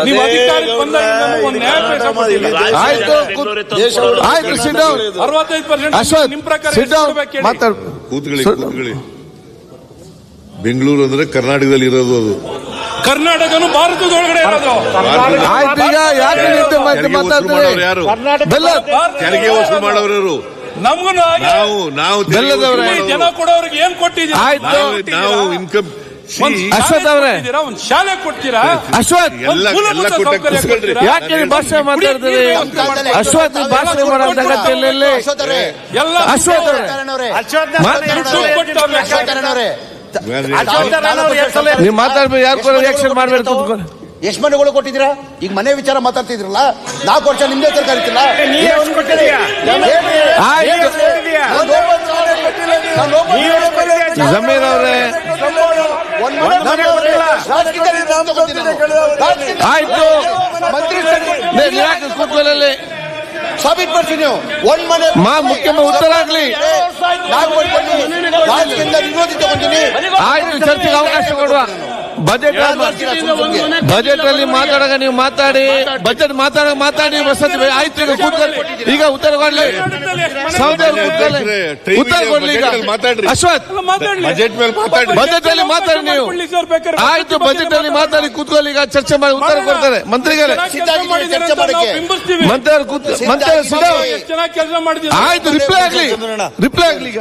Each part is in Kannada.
ನೀವು ಅಧಿಕಾರಕ್ಕೆ ಬಂದಾಗ ಒಂದು ನ್ಯಾಯ ಪೇಶ ಕೊಟ್ಟಿಲ್ಲ. ಆಯ್ತು 65% ನಿಮ್ ಪ್ರಕಾರ ಕೂತ್ಕೊಳ್ಳಿ. ಬೆಂಗಳೂರು ಅಂದ್ರೆ ಕರ್ನಾಟಕದಲ್ಲಿ ಇರೋದು, ಅದು ಕರ್ನಾಟಕನು ಭಾರತದೊಳಗಡೆ ಇರೋದು. ಆಯ್ತು, ಈಗ ಯಾಕೆ ಯಾರು ತೆರಿಗೆ ವಸೂಲು ಮಾಡೋರು? ನಮಗೂ ನಾವು ಜನ ಕೊಡೋರಿಗೆ ಏನ್ ಕೊಟ್ಟಿದ್ದೀರಾ? ಆಯ್ತು, ನಾವು ಇನ್ಕಮ್ ಅಶ್ವಥ್ ಅವರೇ ಒಂದು ಶಾಲೆ ಕೊಡ್ತೀರಾ? ಅಶ್ವಥ್ ಯಾಕೆ ಭಾಷೆ ಮಾತಾಡ್ತೀರಿ? ಅಶ್ವಥ್ ಭಾಷೆ ಮಾಡೋದ ಅಗತ್ಯ ಇಲ್ಲ. ಅಶ್ವಥ್ ನೀವು ಮಾತಾಡ್ಬೇಕು, ಯಾರು ಕೂಡ ರಿಯಾಕ್ಷನ್ ಮಾಡ್ಬೇಕು. ಎಷ್ಟು ಮನೆಗಳು ಕೊಟ್ಟಿದ್ದೀರಾ? ಈಗ ಮನೆ ವಿಚಾರ ಮಾತಾಡ್ತಿದ್ರಲ್ಲ, 4 ವರ್ಷ ನಿಮ್ದೇ ಸರ್ಕಾರ ಇತ್ತಿಲ್ಲ. ಜಮೀರ್ ಅವರೇ ಆಯ್ತು, ಕೂತ್ಕೊಳ್ಳಿ, ಸಾಬೀತುಪಡಿಸಿ ನೀವು. ಒಂದ್ ಮನೆ ಮುಖ್ಯಮಂತ್ರಿ ಉತ್ತರ ಆಗ್ಲಿ. ವಿರೋಧಿ ತಗೊಂಡಿನಿ. ಆಯ್ತು, ಚರ್ಚೆಗೆ ಅವಕಾಶ ಕೊಡುವ. ಬಜೆಟ್ ಅಲ್ಲಿ ಮಾತಾಡಾಗ ನೀವು ಮಾತಾಡಿ, ಬಜೆಟ್ ಮಾತಾಡಿ ವಸತಿ. ಆಯ್ತು, ಈಗ ಕೂತ್ಕೊಳ್ಳಿ, ಈಗ ಉತ್ತರ ಕೊಡ್ಲಿ. ಉತ್ತರ ಕೊಡ್ಲಿ ಈಗ. ಅಶ್ವಥ್ ಬಜೆಟ್ ಅಲ್ಲಿ ಮಾತಾಡಿ ನೀವು. ಆಯ್ತು, ಬಜೆಟ್ ಅಲ್ಲಿ ಮಾತಾಡಿ ಕೂತ್ಕೊಳ್ಳಿ. ಈಗ ಚರ್ಚೆ ಮಾಡಿ ಉತ್ತರ ಕೊಡ್ತಾರೆ ಮಂತ್ರಿಗಳೇ. ಆಯ್ತು, ರಿಪ್ಲೈ ಆಗ್ಲಿ. ಈಗ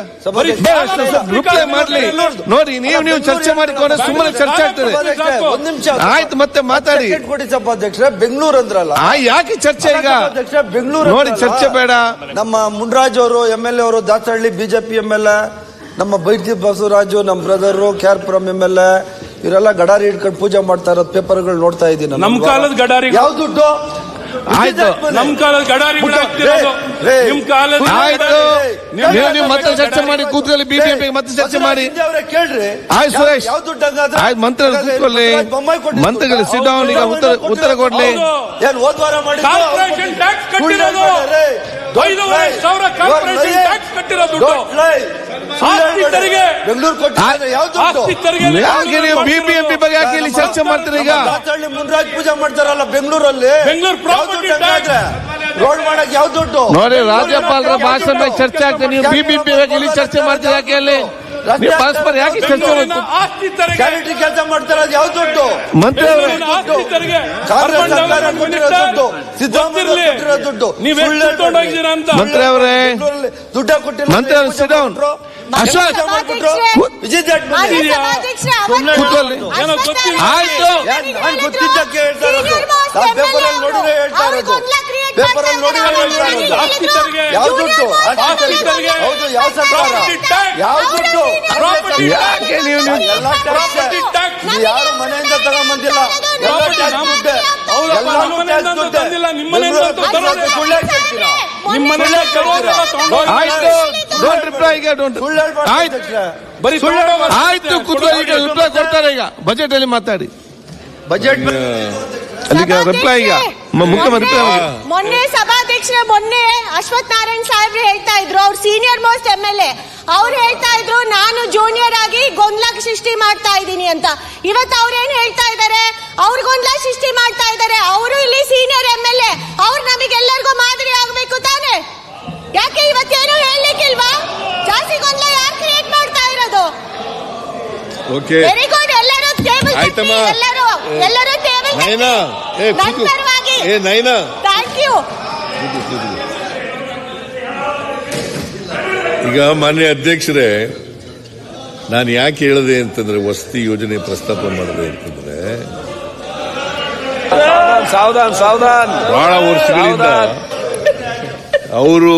ರಿಪ್ಲೈ ಮಾಡ್ಲಿ. ನೋಡಿ, ನೀವು ಚರ್ಚೆ ಮಾಡಿಕೊಂಡ್ರೆ ಸುಮ್ಮನೆ ಚರ್ಚೆ ಆಗ್ತದೆ. ಆಯ್ತು, ಮತ್ತೆ ಮಾತಾಡಿ. ಸಭಾಧ್ಯಕ್ಷ ಬೆಂಗಳೂರು ಅಂದ್ರಲ್ಲ, ಯಾಕೆ ಚರ್ಚೆ ಈಗ? ಬೆಂಗಳೂರು ನೋಡಿ, ಚರ್ಚೆ ಬೇಡ. ನಮ್ಮ ಮುನ್ರಾಜ್ ಅವರು MLA ಅವರು, ದಾಸಹಳ್ಳಿ ಬಿಜೆಪಿ MLA, ನಮ್ಮ ಬೈಟಿ ಬಸವರಾಜು, ನಮ್ಮ ಬ್ರದರ್ ಕ್ಯಾರ್ಪುರಂ MLA, ಇವರೆಲ್ಲ ಗಡಾರಿ ಹಿಡ್ಕೊಂಡು ಪೂಜೆ ಮಾಡ್ತಾ ಇರೋದು ಪೇಪರ್ಗಳು ನೋಡ್ತಾ ಇದ್ದೀನಿ. ನಮ್ಮ ಕಾಲದ ಗಡಾರಿ ಯಾವ ದುಡ್ಡು? ಆಯ್ತು, ನಮ್ ಕಾಲದ ಗಡಾರಿ ನಿಮ್ ಕಾಲದ. ಆಯ್ತು, ನೀವು ಮತ್ತೆ ಚರ್ಚೆ ಮಾಡಿ ಕೂತ್ಕೊಳ್ಳಿ. ಬಿಜೆಪಿ ಮತ್ತೆ ಚರ್ಚೆ ಮಾಡಿ. ಕೇಳ್ರಿ. ಆಯ್ತು ಸುರೇಶ್, ಆಯ್ತು, ಮಂತ್ರಿಗಳು ಕೂತ್ಕೊಳ್ಳಿ. ಮಂತ್ರಿಗಳು ಸಿಟ್ ಡೌನ್. ಈಗ ಉತ್ತರ ಕೊಡ್ಲಿ. ಏನ್ ಹೋದ್ವಾರ ಮಾಡಿ ಕಾರ್ಪೊರೇಷನ್ ಟ್ಯಾಕ್ಸ್ ಕಟ್ಟಿರೋದು 5,500 ಕಾರ್ಪೊರೇಷನ್ ಟ್ಯಾಕ್ಸ್ ಕಟ್ಟಿರೋದು ಬೆಂಗಳೂರು ಯಾಕೆ ನೀವು ಬಿಬಿಎಂಪಿ ಬಗ್ಗೆ ಯಾಕೆ ಇಲ್ಲಿ ಚರ್ಚೆ ಮಾಡ್ತೀರಿ? ಈಗ ಮುನ್ರಾಜ್ ಪೂಜೆ ಮಾಡ್ತಾರಲ್ಲ ಬೆಂಗಳೂರಲ್ಲಿ, ರೋಡ್ ಮಾಡಕ್ ಯಾವ ದುಡ್ಡು? ನೋಡಿ, ರಾಜ್ಯಪಾಲರ ಭಾಷಣ ಚರ್ಚೆ ಆಗ್ತದೆ. ನೀವು ಬಿಬಿಎಂಪಿ ಬಗ್ಗೆ ಇಲ್ಲಿ ಚರ್ಚೆ ಮಾಡ್ತೀರಿ ಯಾಕೆ? ಅಲ್ಲಿ ನೀವು ಪರಸ್ಪರ ಯಾಕೆ ಚರ್ಚೆ ಮಾಡ್ತೀರಿ? ಕೆಲಸ ಮಾಡ್ತಾರ ಯಾವ ದುಡ್ಡು? ಮಂತ್ರಿ ಅವರು ದುಡ್ಡು ಮಂತ್ರಿ ಅವರೇ, ದುಡ್ಡ ಕೊಟ್ಟಿಲ್ಲ. ಮಂತ್ರಿ ಅವರು ಸಿಟ್ ಡೌನ್. ಅಶ್ವಥ್ ವಿಜಯ್ ಕೂತ್ಕೊಳ್ಳಿ. ಆಯ್ತು, ಗೊತ್ತಿದ್ದಕ್ಕೆ ಹೇಳ್ತಾ ಇರೋದು. ಪೇಪರಲ್ಲಿ ನೋಡಿದ್ರೆ ಹೇಳ್ತಾ ಇರೋದು. ಪೇಪರಲ್ಲಿ ನೋಡಿದ್ರೆ ಯಾವ ದುಡ್ಡು? ಹೌದು, ಯಾವ ಸರ್ಕಾರ? ಯಾವ ದುಡ್ಡು? ಯಾಕೆ ನೀವು ಎಲ್ಲ ಯಾರು ಮನೆಯಿಂದ ತಗೊಂಡ್ಬಂದಿಲ್ಲ. ಆಯ್ತು, ಡೋಂಟ್ ರಿಪ್ಲೈ. ಈಗ ಆಯ್ತು, ಕೂತ್ಕೊಳ್ಳಿ. ಈಗ ರಿಪ್ಲೈ ಕೊಡ್ತಾರೆ. ಈಗ ಬಜೆಟ್ ಅಲ್ಲಿ ಮಾತಾಡಿ. ಬಜೆಟ್ ಅಲ್ಲಿಗೆ ರಿಪ್ಲೈ. ಈಗ ಮುಖ್ಯಮಂತ್ರಿ ಮೊನ್ನೆ ಸಭಾಧ್ಯಕ್ಷರ ಅಶ್ವಥ್ ನಾರಾಯಣ್ ಸಾಹೇಬ್ರು ಹೇಳ್ತಾ ಇದ್ರು, ಅವ್ರು ಸೀನಿಯರ್ ಮೋಸ್ಟ್ MLA, ಅವ್ರು ಹೇಳ್ತಾ ಇದ್ರು ನಾನು ಜೂನಿಯರ್ ಆಗಿ ಗೊಂದಲ ಸೃಷ್ಟಿ ಮಾಡ್ತಾ ಇದ್ದೀನಿ ಅಂತ. ಇವತ್ತು ಅವ್ರೇನ್ ಹೇಳ್ತಾ ಇದ್ದಾರೆ? ಅವ್ರು ಗೊಂದಲ ಸೃಷ್ಟಿ ಮಾಡ್ತಾ ಇದ್ದಾರೆ. ಅವರು ಇಲ್ಲಿ ಸೀನಿಯರ್ MLA, ಅವ್ರು ನಮಗೆಲ್ಲರಿಗೂ ಮಾದರಿ ಆಗ್ಬೇಕು ತಾನೆ? ಯಾಕೆ ಇವತ್ತೇನು ಹೇಳಲಿಕ್ಕಿಲ್ವಾ? ಜಾಸ್ತಿ ಗೊಂದಲ ಯಾರು ಕ್ರಿಯೇಟ್ ಮಾಡ್ತಾ ಇರೋದು? Very good. ಎಲ್ಲರೂ ಟೇಬಲ್ ಎಲ್ಲರೂ ಟೇಬಲ್ ಥ್ಯಾಂಕ್ ಯು. ಈಗ ಮಾನ್ಯ ಅಧ್ಯಕ್ಷರೇ, ನಾನು ಯಾಕೆ ಹೇಳಿದೆ ಅಂತಂದ್ರೆ, ವಸತಿ ಯೋಜನೆ ಪ್ರಸ್ತಾಪ ಮಾಡಿದೆ ಅಂತಂದ್ರೆ, ಬಹಳ ವರ್ಷಗಳಿಂದ ಅವರು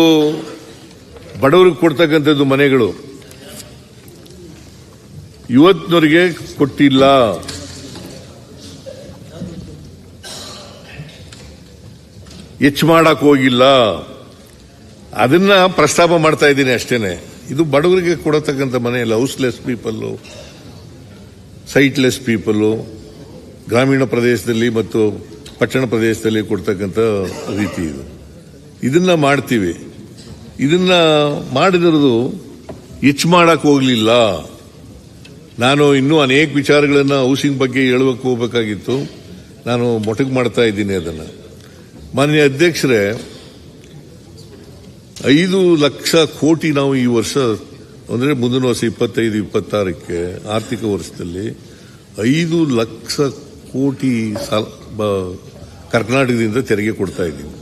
ಬಡವರಿಗೆ ಕೊಡ್ತಕ್ಕಂಥದ್ದು ಮನೆಗಳು ಇವತ್ತಿನವರಿಗೆ ಕೊಟ್ಟಿಲ್ಲ. ಹೆಚ್ಚು ಮಾಡಕ್ ಹೋಗಿಲ್ಲ. ಅದನ್ನ ಪ್ರಸ್ತಾಪ ಮಾಡ್ತಾ ಇದ್ದೀನಿ ಅಷ್ಟೇನೆ. ಇದು ಬಡವರಿಗೆ ಕೊಡತಕ್ಕಂಥ ಮನೆಯಲ್ಲ. ಹೌಸ್ಲೆಸ್ ಪೀಪಲ್, ಸೈಟ್ಲೆಸ್ ಪೀಪಲ್, ಗ್ರಾಮೀಣ ಪ್ರದೇಶದಲ್ಲಿ ಮತ್ತು ಪಟ್ಟಣ ಪ್ರದೇಶದಲ್ಲಿ ಕೊಡ್ತಕ್ಕಂಥ ರೀತಿ ಇದು. ಇದನ್ನ ಮಾಡ್ತೀವಿ. ಇದನ್ನ ಮಾಡಿದಿರೋದು ಹೆಚ್ಚು ಮಾಡಕ್ ಹೋಗ್ಲಿಲ್ಲ. ನಾನು ಇನ್ನೂ ಅನೇಕ ವಿಚಾರಗಳನ್ನ ಹೌಸಿಂಗ್ ಬಗ್ಗೆ ಹೇಳಬೇಕು ಹೋಗಬೇಕಾಗಿತ್ತು. ನಾನು ಮೊಟಕು ಮಾಡ್ತಾ ಇದ್ದೀನಿ ಅದನ್ನು. ಮಾನ್ಯ ಅಧ್ಯಕ್ಷರೇ, 5 ಲಕ್ಷ ಕೋಟಿ ನಾವು ಈ ವರ್ಷ ಅಂದರೆ ಮುಂದಿನ ವರ್ಷ 25-26ಕ್ಕೆ ಆರ್ಥಿಕ ವರ್ಷದಲ್ಲಿ 5 ಲಕ್ಷ ಕೋಟಿ ಕರ್ನಾಟಕದಿಂದ ತೆರಿಗೆ ಕೊಡ್ತಾ ಇದ್ದೀವಿ.